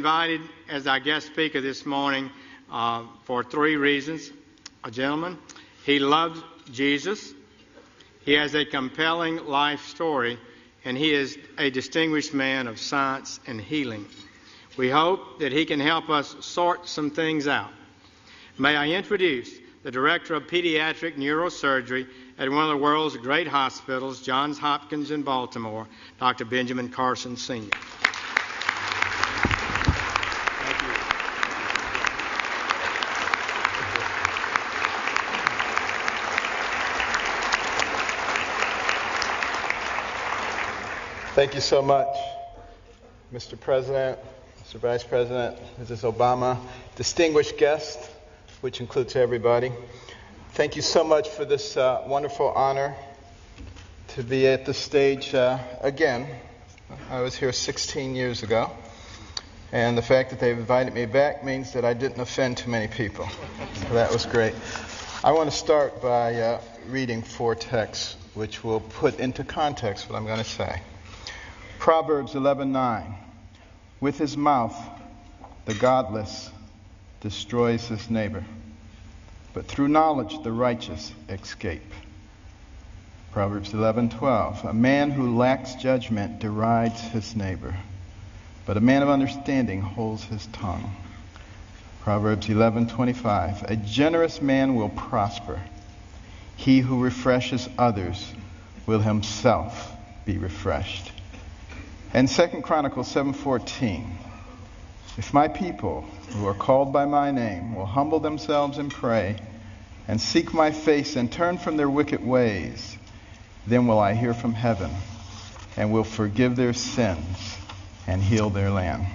Invited as our guest speaker this morning for three reasons. A gentleman, he loves Jesus, he has a compelling life story, and he is a distinguished man of science and healing. We hope that he can help us sort some things out. May I introduce the Director of Pediatric Neurosurgery at one of the world's great hospitals, Johns Hopkins in Baltimore, Dr. Benjamin Carson, Sr. Thank you so much, Mr. President, Mr. Vice President, Mrs. Obama, distinguished guests, which includes everybody. Thank you so much for this wonderful honor to be at the stage again. I was here 16 years ago, and the fact that they've invited me back means that I didn't offend too many people. So that was great. I want to start by reading four texts, which will put into context what I'm going to say. Proverbs 11:9. With his mouth, the godless destroys his neighbor, but through knowledge the righteous escape. Proverbs 11:12. A man who lacks judgment derides his neighbor, but a man of understanding holds his tongue. Proverbs 11:25. A generous man will prosper. He who refreshes others will himself be refreshed. And 2 Chronicles 7:14, if my people who are called by my name will humble themselves and pray and seek my face and turn from their wicked ways, then will I hear from heaven and will forgive their sins and heal their land.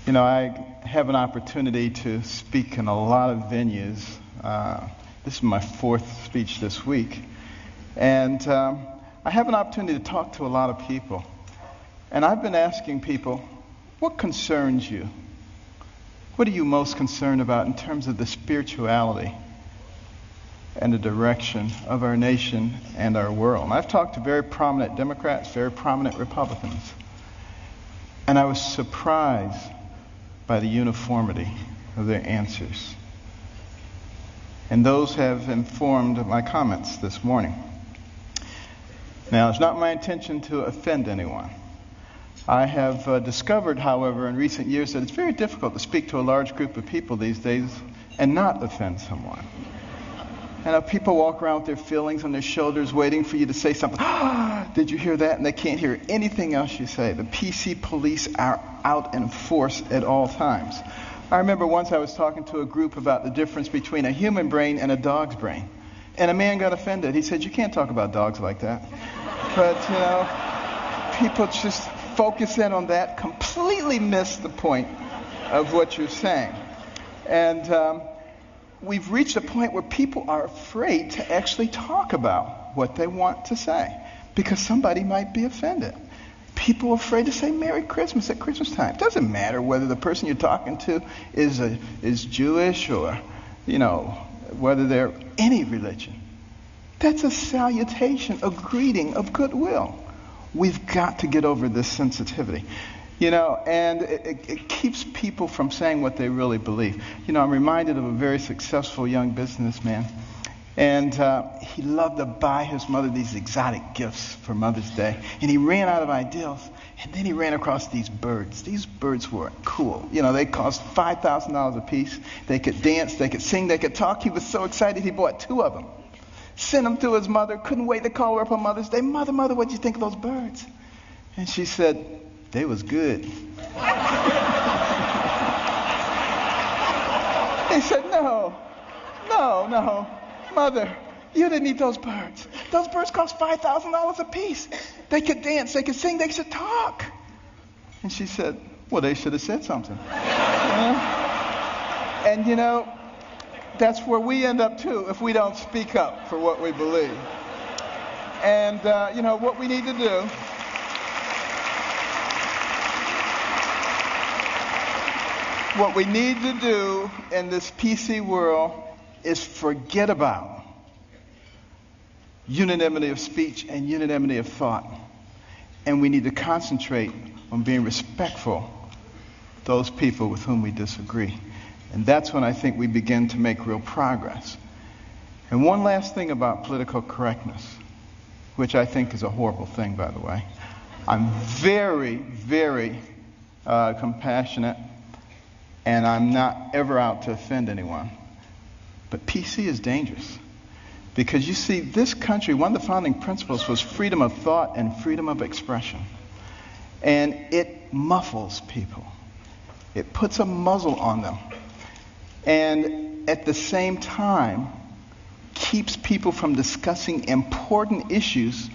You know, I have an opportunity to speak in a lot of venues. This is my fourth speech this week. And I have an opportunity to talk to a lot of people. And I've been asking people, what concerns you? What are you most concerned about in terms of the spirituality and the direction of our nation and our world? And I've talked to very prominent Democrats, very prominent Republicans. And I was surprised by the uniformity of their answers. And those have informed my comments this morning. Now, it's not my intention to offend anyone. I have discovered, however, in recent years that it's very difficult to speak to a large group of people these days and not offend someone. And people walk around with their feelings on their shoulders waiting for you to say something. Did you hear that? And they can't hear anything else you say. The PC police are out in force at all times. I remember once I was talking to a group about the difference between a human brain and a dog's brain. And a man got offended. He said, you can't talk about dogs like that. But, you know, people just focus in on that, completely miss the point of what you're saying. And we've reached a point where people are afraid to actually talk about what they want to say because somebody might be offended. People are afraid to say Merry Christmas at Christmas time. It doesn't matter whether the person you're talking to is Jewish or, you know, whether they're any religion. That's a salutation, a greeting of goodwill. We've got to get over this sensitivity. You know, and it keeps people from saying what they really believe. You know, I'm reminded of a very successful young businessman. And he loved to buy his mother these exotic gifts for Mother's Day. And he ran out of ideas. And then he ran across these birds. These birds were cool. You know, they cost $5,000 a piece. They could dance, they could sing, they could talk. He was so excited he bought two of them. Sent them to his mother. Couldn't wait to call her up on Mother's Day. Mother, what'd you think of those birds? And she said, they was good. He said, no. Mother, you didn't eat those birds. Those birds cost $5,000 a piece. They could dance, they could sing, they could talk. And she said, well, they should have said something. And you know, that's where we end up too if we don't speak up for what we believe. And you know, what we need to do in this PC world is forget about unanimity of speech and unanimity of thought. And we need to concentrate on being respectful those people with whom we disagree. And that's when I think we begin to make real progress. And one last thing about political correctness, which I think is a horrible thing, by the way. I'm very, very compassionate, and I'm not ever out to offend anyone. But PC is dangerous. Because you see, this country, one of the founding principles was freedom of thought and freedom of expression. And it muffles people. It puts a muzzle on them. And at the same time, keeps people from discussing important issues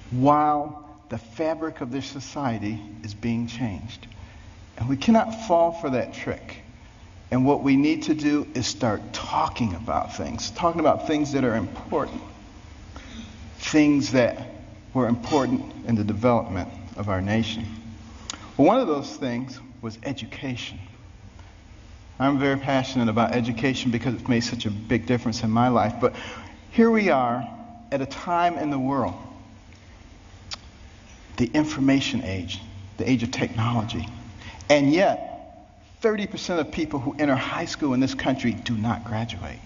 while the fabric of their society is being changed. And we cannot fall for that trick. And what we need to do is start talking about things that are important, things that were important in the development of our nation. Well, one of those things was education. I'm very passionate about education because it's made such a big difference in my life. But here we are at a time in the world, the information age, the age of technology. And yet, 30% of people who enter high school in this country do not graduate.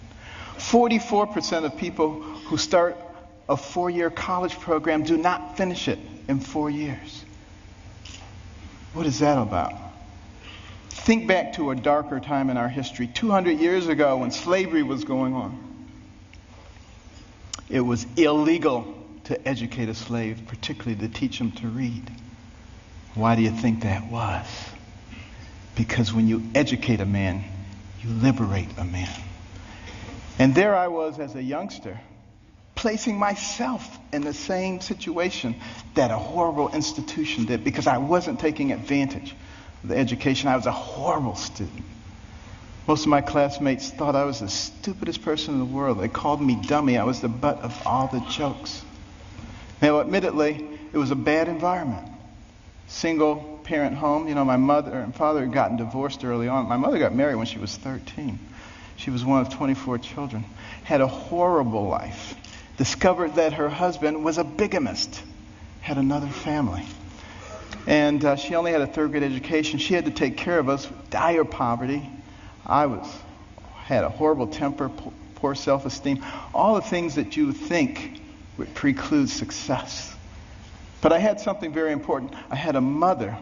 44% of people who start a 4-year college program do not finish it in 4 years. What is that about? Think back to a darker time in our history, 200 years ago when slavery was going on. It was illegal to educate a slave, particularly to teach him to read. Why do you think that was? Because when you educate a man, you liberate a man. And there I was as a youngster, placing myself in the same situation that a horrible institution did because I wasn't taking advantage of the education. I was a horrible student. Most of my classmates thought I was the stupidest person in the world. They called me dummy. I was the butt of all the jokes. Now, admittedly, it was a bad environment. Single parent home. You know, my mother and father had gotten divorced early on. My mother got married when she was 13. She was one of 24 children. Had a horrible life. Discovered that her husband was a bigamist. Had another family. And she only had a third-grade education. She had to take care of us. Dire poverty. Had a horrible temper, poor self-esteem. All the things that you would think would preclude success. But I had something very important. I had a mother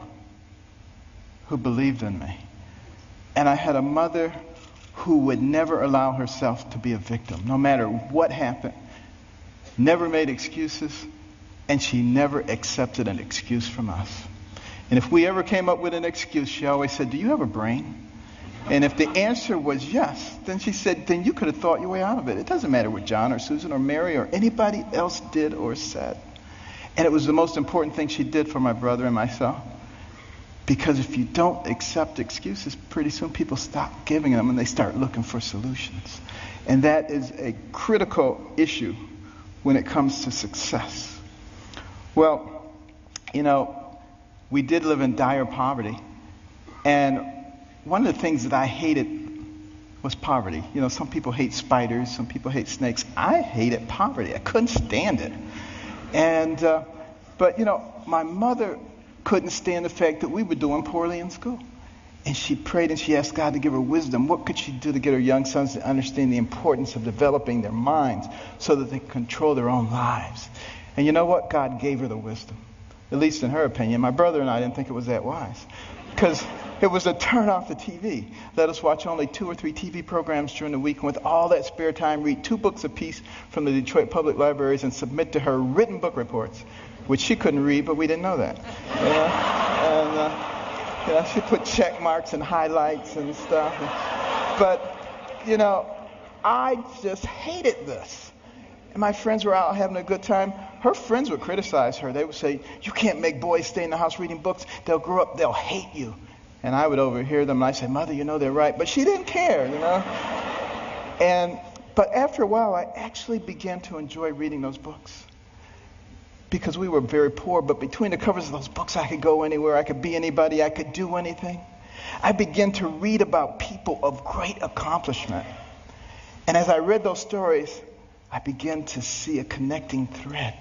who believed in me. And I had a mother who would never allow herself to be a victim, no matter what happened. Never made excuses, and she never accepted an excuse from us. And if we ever came up with an excuse, she always said, "Do you have a brain?" And if the answer was yes, then she said, "Then you could have thought your way out of it. It doesn't matter what John or Susan or Mary or anybody else did or said." And it was the most important thing she did for my brother and myself. Because if you don't accept excuses, pretty soon people stop giving them and they start looking for solutions. And that is a critical issue when it comes to success. Well, you know, we did live in dire poverty. And one of the things that I hated was poverty. You know, some people hate spiders, some people hate snakes. I hated poverty. I couldn't stand it. And, but, you know, my mother couldn't stand the fact that we were doing poorly in school. And she prayed and she asked God to give her wisdom. What could she do to get her young sons to understand the importance of developing their minds so that they control their own lives? And you know what? God gave her the wisdom. At least in her opinion. My brother and I didn't think it was that wise. Because it was to turn off the TV. Let us watch only 2 or 3 TV programs during the week, and with all that spare time, read 2 books apiece from the Detroit Public Libraries and submit to her written book reports, which she couldn't read, but we didn't know that. You know? And you know, she put check marks and highlights and stuff. But, you know, I just hated this. And my friends were out having a good time. Her friends would criticize her. They would say, "You can't make boys stay in the house reading books. They'll grow up, they'll hate you." And I would overhear them, and I'd say, "Mother, you know they're right." But she didn't care, you know. But after a while, I actually began to enjoy reading those books. Because we were very poor, but between the covers of those books, I could go anywhere, I could be anybody, I could do anything. I began to read about people of great accomplishment. And as I read those stories, I began to see a connecting thread.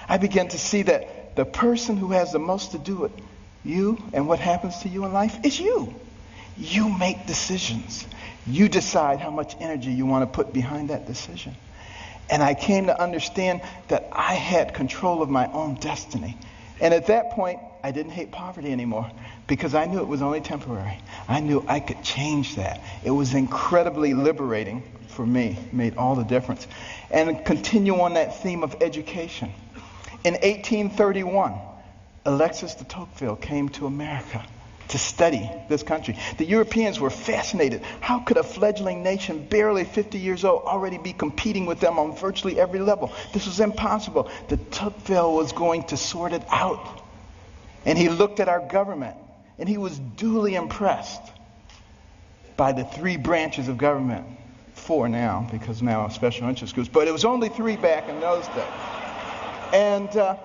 I began to see that the person who has the most to do it You and what happens to you in life is you. You make decisions. You decide how much energy you want to put behind that decision. And I came to understand that I had control of my own destiny. And at that point, I didn't hate poverty anymore because I knew it was only temporary. I knew I could change that. It was incredibly liberating for me. It made all the difference. And continue on that theme of education. In 1831, Alexis de Tocqueville came to America to study this country. The Europeans were fascinated. How could a fledgling nation, barely 50 years old, already be competing with them on virtually every level? This was impossible. De Tocqueville was going to sort it out. And he looked at our government, and he was duly impressed by the 3 branches of government. 4 now, because now special interest groups. But it was only 3 back in those days. And,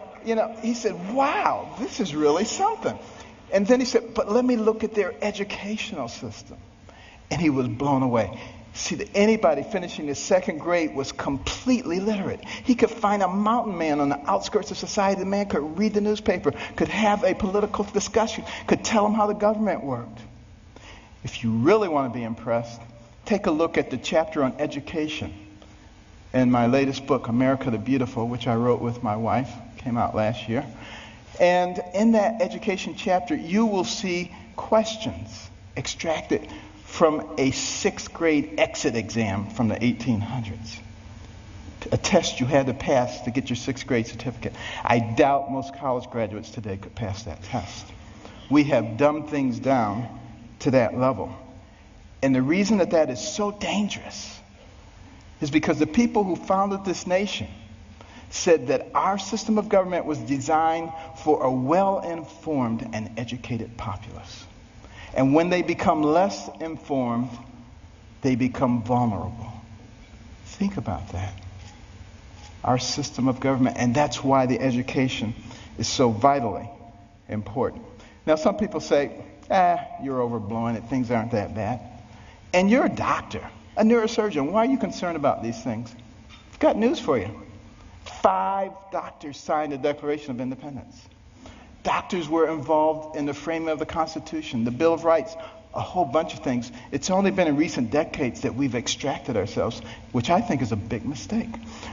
he said, wow, this is really something. And then he said, but let me look at their educational system. And he was blown away. See, that anybody finishing the 2nd grade was completely literate. He could find a mountain man on the outskirts of society. The man could read the newspaper, could have a political discussion, could tell him how the government worked. If you really want to be impressed, take a look at the chapter on education in my latest book, America the Beautiful, which I wrote with my wife. Came out last year. And in that education chapter, you will see questions extracted from a 6th grade exit exam from the 1800s. A test you had to pass to get your 6th grade certificate. I doubt most college graduates today could pass that test. We have dumbed things down to that level. And the reason that is so dangerous is because the people who founded this nation said that our system of government was designed for a well-informed and educated populace. And when they become less informed, they become vulnerable. Think about that. Our system of government, and that's why the education is so vitally important. Now, some people say, you're overblowing it, things aren't that bad. And you're a doctor, a neurosurgeon. Why are you concerned about these things? I've got news for you. 5 doctors signed the Declaration of Independence. Doctors were involved in the framing of the Constitution, the Bill of Rights, a whole bunch of things. It's only been in recent decades that we've extracted ourselves, which I think is a big mistake.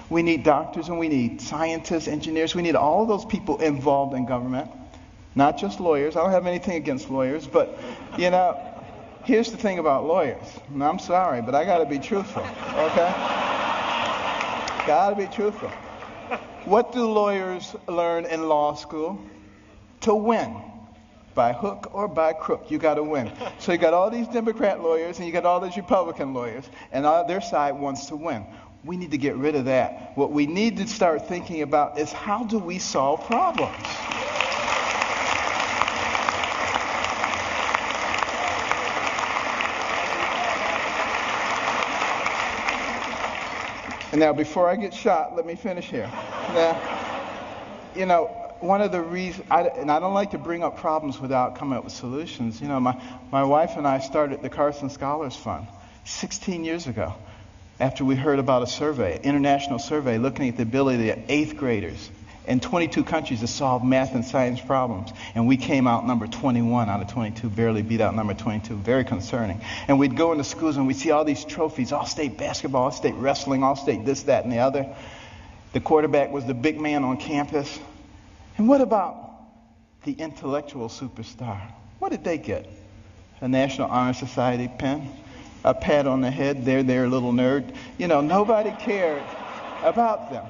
We need doctors and we need scientists, engineers. We need all of those people involved in government, not just lawyers. I don't have anything against lawyers, but, here's the thing about lawyers. And I'm sorry, but I got to be truthful, okay? Got to be truthful. What do lawyers learn in law school? To win. By hook or by crook, you got to win. So you got all these Democrat lawyers and you got all these Republican lawyers, and their side wants to win. We need to get rid of that. What we need to start thinking about is how do we solve problems? And now, before I get shot, let me finish here. Now, one of the reasons, and I don't like to bring up problems without coming up with solutions. My wife and I started the Carson Scholars Fund 16 years ago after we heard about a survey, an international survey, looking at the ability of 8th graders in 22 countries to solve math and science problems. And we came out number 21 out of 22, barely beat out number 22, very concerning. And we'd go into schools and we'd see all these trophies, all-state basketball, all-state wrestling, all-state this, that, and the other. The quarterback was the big man on campus. And what about the intellectual superstar? What did they get? A National Honor Society pin? A pat on the head, there, little nerd? Nobody cared about them.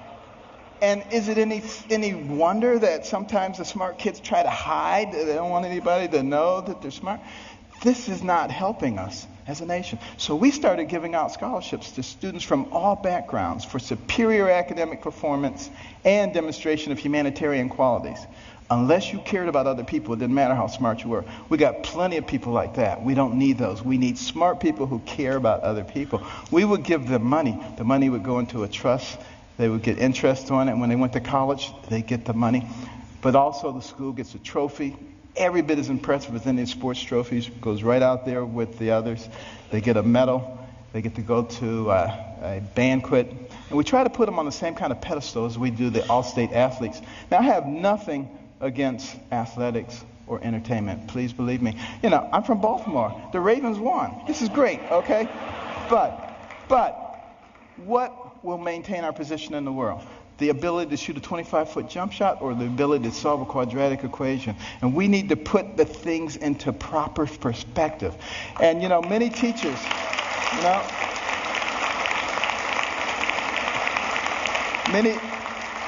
And is it any wonder that sometimes the smart kids try to hide? They don't want anybody to know that they're smart. This is not helping us as a nation. So we started giving out scholarships to students from all backgrounds for superior academic performance and demonstration of humanitarian qualities. Unless you cared about other people, it didn't matter how smart you were. We got plenty of people like that. We don't need those. We need smart people who care about other people. We would give them money. The money would go into a trust. They would get interest on it. When they went to college, they get the money. But also the school gets a trophy. Every bit as impressive as any sports trophies. Goes right out there with the others. They get a medal. They get to go to a banquet. And we try to put them on the same kind of pedestal as we do the all-state athletes. Now, I have nothing against athletics or entertainment. Please believe me. You know, I'm from Baltimore. The Ravens won. This is great, okay? But what will maintain our position in the world? The ability to shoot a 25-foot jump shot or the ability to solve a quadratic equation? And we need to put the things into proper perspective. And, you know, many teachers, you know,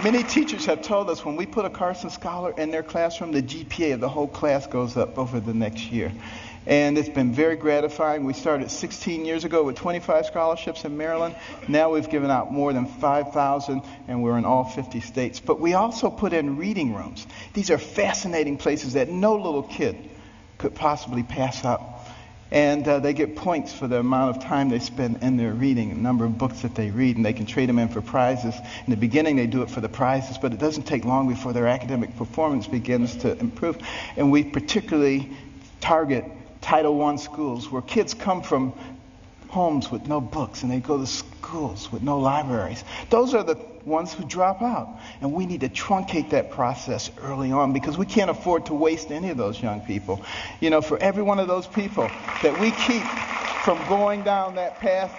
many teachers have told us when we put a Carson scholar in their classroom, the GPA of the whole class goes up over the next year. And it's been very gratifying. We started 16 years ago with 25 scholarships in Maryland. Now we've given out more than 5,000, and we're in all 50 states. But we also put in reading rooms. These are fascinating places that no little kid could possibly pass up. And they get points for the amount of time they spend in their reading, the number of books that they read, and they can trade them in for prizes. In the beginning, they do it for the prizes, but it doesn't take long before their academic performance begins to improve. And we particularly target Title I schools where kids come from homes with no books and they go to schools with no libraries. Those are the ones who drop out. And we need to truncate that process early on because we can't afford to waste any of those young people. You know, for every one of those people that we keep from going down that path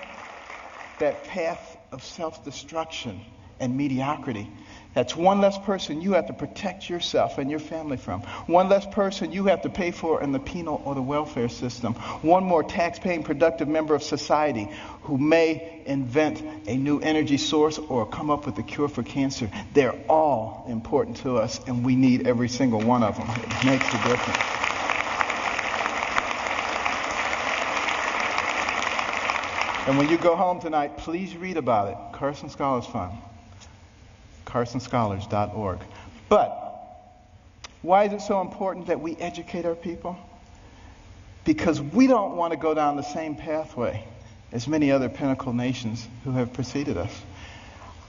of self-destruction and mediocrity, that's one less person you have to protect yourself and your family from. One less person you have to pay for in the penal or the welfare system. One more tax-paying, productive member of society who may invent a new energy source or come up with a cure for cancer. They're all important to us, and we need every single one of them. It makes a difference. And when you go home tonight, please read about it. Carson Scholars Fund. CarsonScholars.org. But why is it so important that we educate our people? Because we don't want to go down the same pathway as many other pinnacle nations who have preceded us.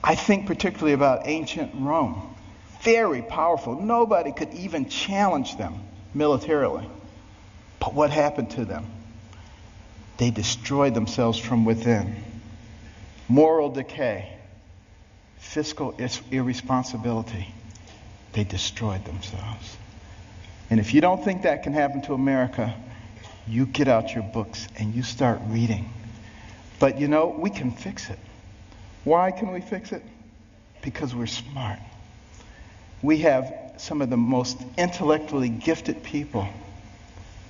I think particularly about ancient Rome. Very powerful. Nobody could even challenge them militarily. But what happened to them? They destroyed themselves from within. Moral decay. Fiscal irresponsibility. They destroyed themselves. And if you don't think that can happen to America, you get out your books and you start reading. But you know, we can fix it. Why can we fix it? Because we're smart. We have some of the most intellectually gifted people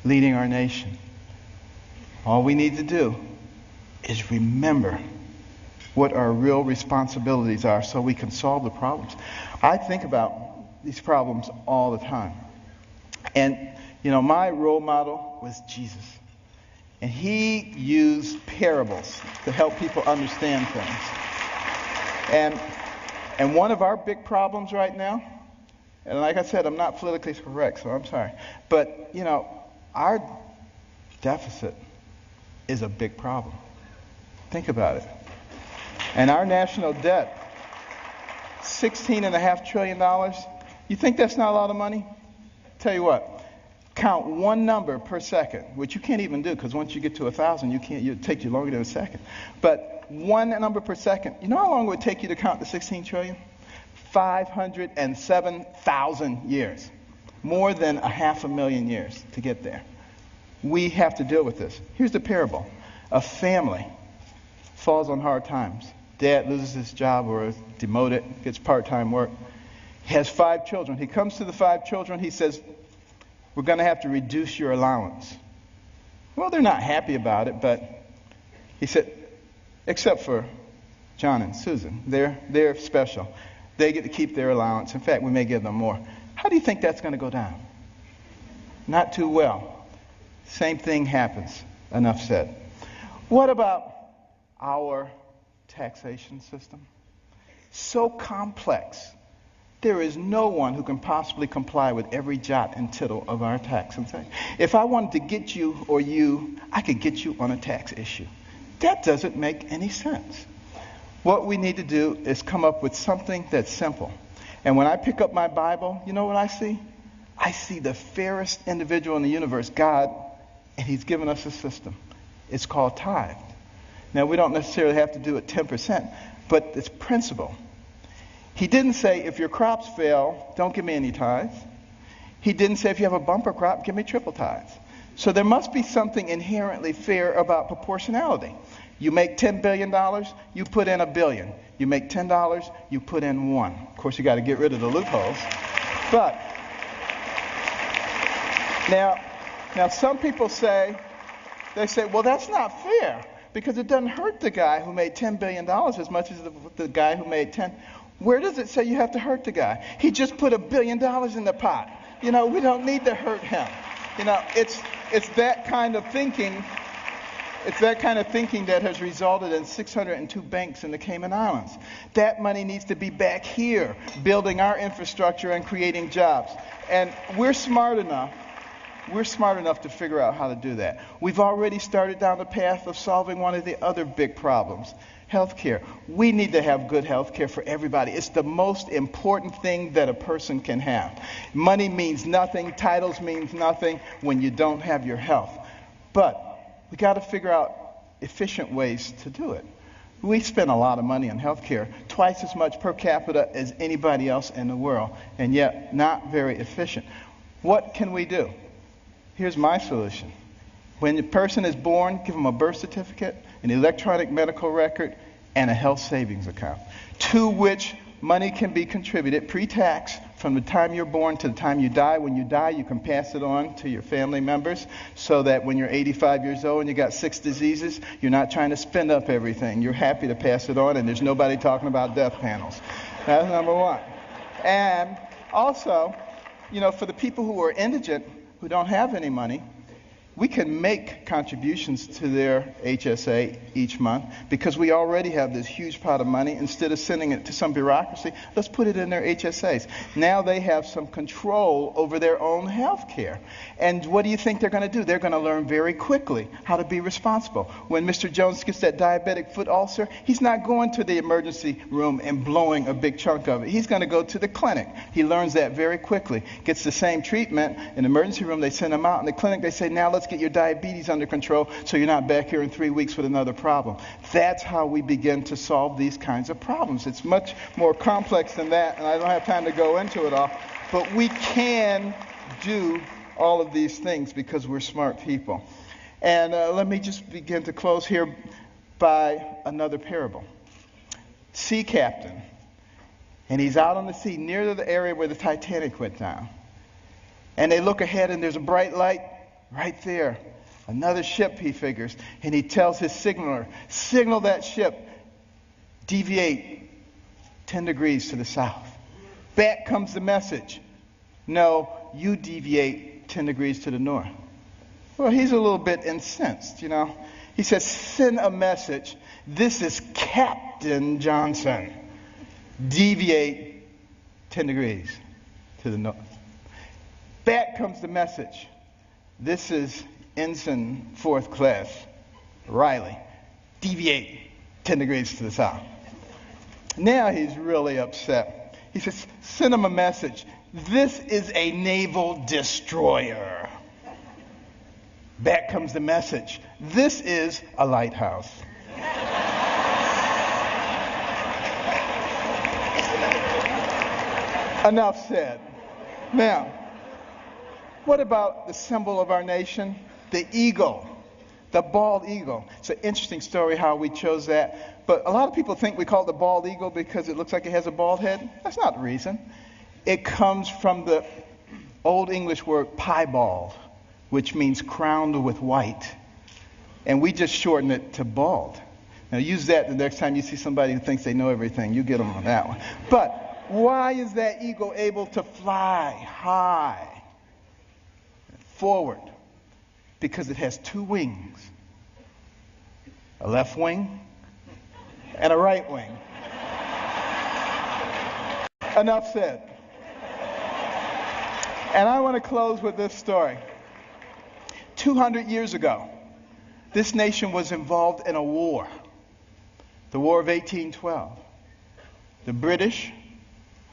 leading our nation. All we need to do is remember what our real responsibilities are so we can solve the problems. I think about these problems all the time. And, you know, my role model was Jesus. And he used parables to help people understand things. And one of our big problems right now, and like I said, I'm not politically correct, so I'm sorry. But, you know, our deficit is a big problem. Think about it. And our national debt, $16.5 trillion. You think that's not a lot of money? Tell you what, count one number per second, which you can't even do because once you get to 1,000, it takes you longer than a second. But one number per second. You know how long it would take you to count the 16 trillion? 507,000 years. More than 500,000 years to get there. We have to deal with this. Here's the parable. A family falls on hard times. Dad loses his job or is demoted, gets part-time work. He has 5 children. He comes to the 5 children. He says, we're going to have to reduce your allowance. Well, they're not happy about it, but he said, except for John and Susan. They're special. They get to keep their allowance. In fact, we may give them more. How do you think that's going to go down? Not too well. Same thing happens. Enough said. What about our taxation system? So complex. There is no one who can possibly comply with every jot and tittle of our tax. If I wanted to get you or you, I could get you on a tax issue. That doesn't make any sense. What we need to do is come up with something that's simple. And when I pick up my Bible, you know what I see? I see the fairest individual in the universe, God, and he's given us a system. It's called tithe. Now, we don't necessarily have to do it 10%, but it's principle. He didn't say, if your crops fail, don't give me any tithes. He didn't say if you have a bumper crop, give me triple tithes. So there must be something inherently fair about proportionality. You make $10 billion, you put in $1 billion. You make $10, you put in 1. Of course, you got to get rid of the loopholes. But now some people say, well, that's not fair because it doesn't hurt the guy who made $10 billion as much as the guy who made 10. Where does it say you have to hurt the guy? He just put $1 billion in the pot. We don't need to hurt him. It's that kind of thinking. It's that kind of thinking that has resulted in 602 banks in the Cayman Islands. That money needs to be back here, building our infrastructure and creating jobs. And we're smart enough to figure out how to do that. We've already started down the path of solving one of the other big problems, healthcare. We need to have good healthcare for everybody. It's the most important thing that a person can have. Money means nothing, titles means nothing when you don't have your health. But we got to figure out efficient ways to do it. We spend a lot of money on healthcare, twice as much per capita as anybody else in the world, and yet not very efficient. What can we do? Here's my solution. When the person is born, give them a birth certificate, an electronic medical record, and a health savings account, to which money can be contributed pre-tax from the time you're born to the time you die. When you die, you can pass it on to your family members so that when you're 85 years old and you got 6 diseases, you're not trying to spend up everything. You're happy to pass it on, and there's nobody talking about death panels. That's number one. And also, for the people who are indigent, who don't have any money, we can make contributions to their HSA each month because we already have this huge pot of money. Instead of sending it to some bureaucracy, let's put it in their HSAs. Now they have some control over their own health care. And what do you think they're going to do? They're going to learn very quickly how to be responsible. When Mr. Jones gets that diabetic foot ulcer, he's not going to the emergency room and blowing a big chunk of it. He's going to go to the clinic. He learns that very quickly. Gets the same treatment. In the emergency room, they send him out. In the clinic, they say, now let's get your diabetes under control so you're not back here in 3 weeks with another problem. That's how we begin to solve these kinds of problems. It's much more complex than that, and I don't have time to go into it all. But we can do all of these things because we're smart people. And let me just begin to close here by another parable. Sea captain, and he's out on the sea near the area where the Titanic went down. And they look ahead, and there's a bright light right there. Another ship, he figures. And he tells his signaler, signal that ship, deviate 10 degrees to the south. Back comes the message. No, you deviate 10 degrees to the north. Well, he's a little bit incensed, He says, send a message. This is Captain Johnson. Deviate 10 degrees to the north. Back comes the message. This is Ensign 4th Class Riley. Deviate 10 degrees to the south. Now he's really upset. He says, send him a message. This is a naval destroyer. Back comes the message. This is a lighthouse. Enough said. Now, what about the symbol of our nation? The eagle. The bald eagle. It's an interesting story how we chose that. But a lot of people think we call it the bald eagle because it looks like it has a bald head. That's not the reason. It comes from the Old English word piebald, which means crowned with white. And we just shorten it to bald. Now use that the next time you see somebody who thinks they know everything. You get them on that one. But why is that eagle able to fly high? Forward, because it has 2 wings, a left wing and a right wing. Enough said. And I want to close with this story. 200 years ago, this nation was involved in a war, the War of 1812. The British,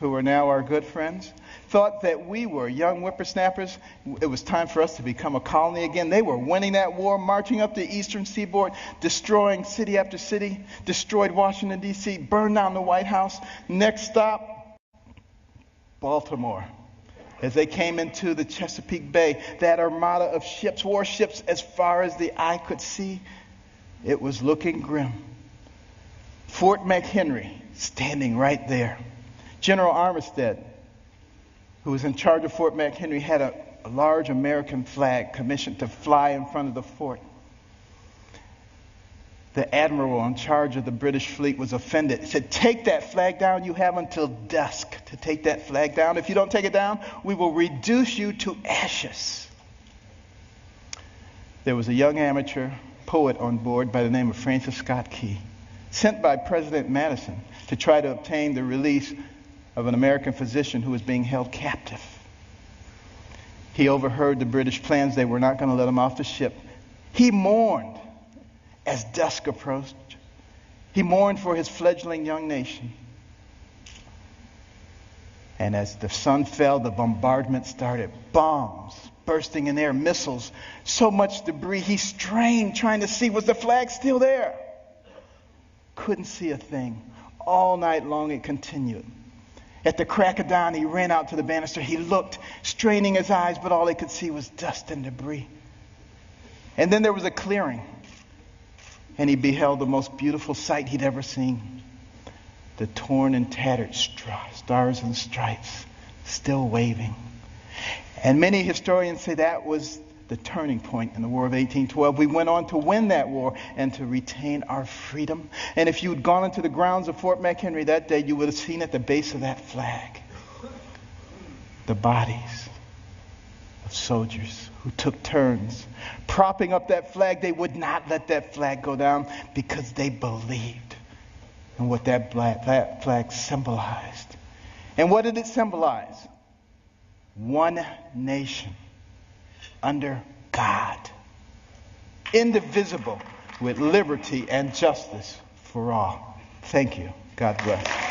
who are now our good friends, thought that we were young whippersnappers. It was time for us to become a colony again. They were winning that war, marching up the eastern seaboard, destroying city after city, destroyed Washington, D.C., burned down the White House. Next stop, Baltimore. As they came into the Chesapeake Bay, that armada of ships, warships, as far as the eye could see, it was looking grim. Fort McHenry standing right there. General Armistead, who was in charge of Fort McHenry, had a large American flag commissioned to fly in front of the fort. The admiral in charge of the British fleet was offended. He said, "Take that flag down. You have until dusk to take that flag down. If you don't take it down, we will reduce you to ashes." There was a young amateur poet on board by the name of Francis Scott Key, sent by President Madison to try to obtain the release of an American physician who was being held captive. He overheard the British plans. They were not going to let him off the ship. He mourned as dusk approached. He mourned for his fledgling young nation. And as the sun fell, the bombardment started. Bombs bursting in air, missiles, so much debris. He strained trying to see, was the flag still there? Couldn't see a thing. All night long it continued. At the crack of dawn, he ran out to the banister. He looked, straining his eyes, but all he could see was dust and debris. And then there was a clearing. And he beheld the most beautiful sight he'd ever seen. The torn and tattered stars and stripes still waving. And many historians say that was the turning point in the War of 1812. We went on to win that war and to retain our freedom. And if you had gone into the grounds of Fort McHenry that day, you would have seen at the base of that flag the bodies of soldiers who took turns propping up that flag. They would not let that flag go down because they believed in what that flag symbolized. And what did it symbolize? One nation under God, indivisible, with liberty and justice for all. Thank you. God bless.